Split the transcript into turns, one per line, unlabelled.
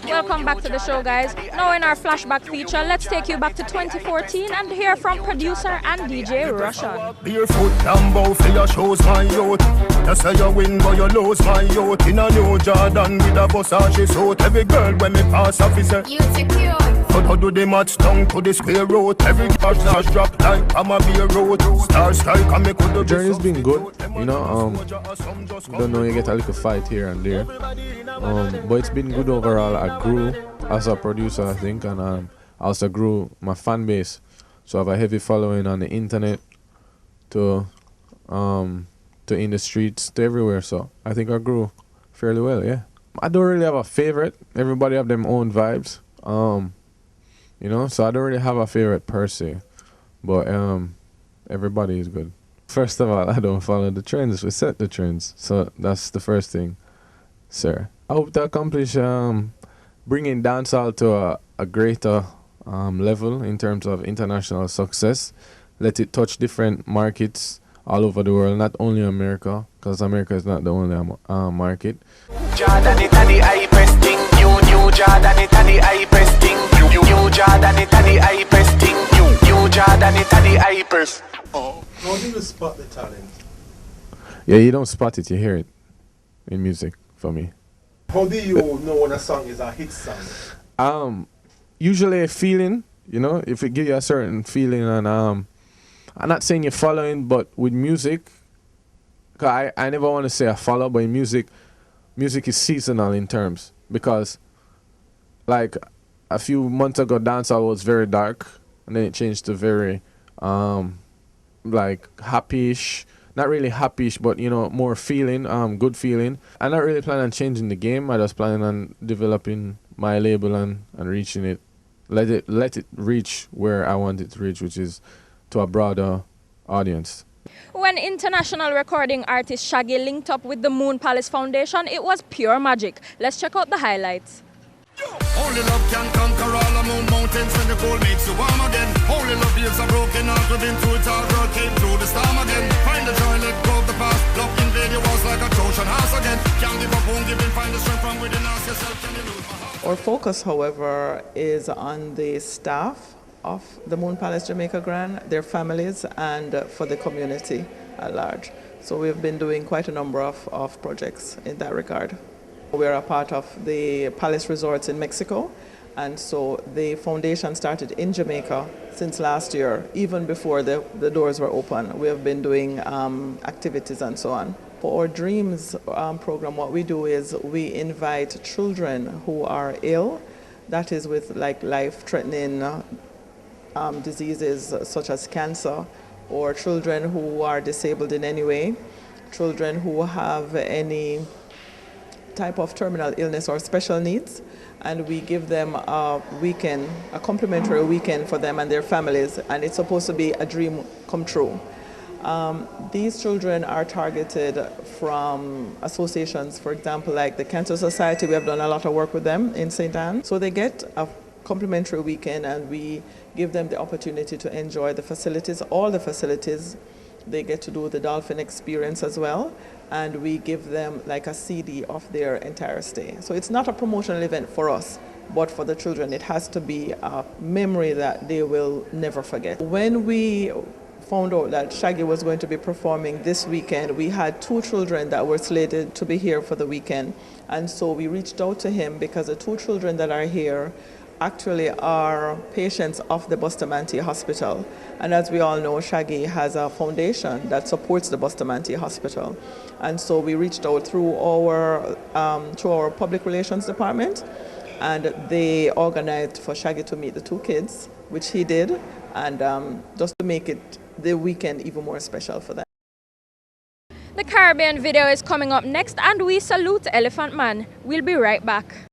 Welcome back to the show, guys. Now in our flashback feature, let's take you back to 2014 and hear from producer and DJ Russian.
Barefoot Lambo for your shows, my youth. You say you win, but you lose, my youth. In a new Jordan with a Versace suit. Every girl when me pass officer, you secure. How do the match down to the square road? Every car drop like I'm a beer road. Star strike and me could.
The journey's been good, you know. Don't know, you get a little fight here and there, but it's been good overall. I grew as a producer, I think, and I also grew my fan base. So I have a heavy following on the internet, to in the streets, to everywhere. So I think I grew fairly well. Yeah, I don't really have a favorite. Everybody have their own vibes. You know, so I don't really have a favorite per se, but everybody is good. First of all, I don't follow the trends. We set the trends, so that's the first thing, sir. I hope to accomplish bringing dancehall to a greater level in terms of international success. Let it touch different markets all over the world, not only America, because America is not the only market.
Jordan Italy eye pressing, new Jordan Italy eye pressing, new Jordan Italy eye pressing, new Jordan Italy eye press.
How do you spot the talent?
Yeah, you don't spot it, you hear it in music for me.
How do you know when a song is a hit song?
Usually a feeling, you know, if it gives you a certain feeling, and I'm not saying you're following, but with music, cause I never want to say I follow, but in music is seasonal in terms, because like a few months ago dancehall was very dark, and then it changed to very like happy-ish, not really happy-ish, but you know, more feeling, good feeling. I'm not really planning on changing the game. I just planning on developing my label and reaching it, let it reach where I want it to reach, which is to a broader audience.
When international recording artist Shaggy linked up with the Moon Palace Foundation, it was pure magic. Let's check out the highlights.
Only love can conquer all the mountains when the cold makes you warm again. Only love heals a broken heart within through it all, girl came through the storm again. Find the joy, let go of the past. Love invade your walls like a Trojan house again. Can't give up, won't give in, find the strength from within. Ask yourself, can you lose my heart?
Our focus, however, is on the staff of the Moon Palace Jamaica Grand, their families, and for the community at large. So we've been doing quite a number of projects in that regard. We're a part of the Palace Resorts in Mexico, and so the foundation started in Jamaica since last year, even before the doors were open. We have been doing activities and so on. For our Dreams program, what we do is we invite children who are ill, that is with like life-threatening diseases such as cancer, or children who are disabled in any way, children who have any type of terminal illness or special needs, and we give them a weekend, a complimentary weekend for them and their families, and it's supposed to be a dream come true. These children are targeted from associations, for example, like the Cancer Society. We have done a lot of work with them in St. Anne. So they get a complimentary weekend, and we give them the opportunity to enjoy the facilities, all the facilities. They get to do the dolphin experience as well, and we give them like a CD of their entire stay. So it's not a promotional event for us, but for the children it has to be a memory that they will never forget. When we found out that Shaggy was going to be performing this weekend, we had 2 children that were slated to be here for the weekend, and so we reached out to him because the 2 children that are here actually are patients of the Bustamante Hospital. And as we all know, Shaggy has a foundation that supports the Bustamante Hospital. And so we reached out through our public relations department, and they organized for Shaggy to meet the 2 kids, which he did, and just to make it the weekend even more special for them.
The Caribbean video is coming up next, and we salute Elephant Man. We'll be right back.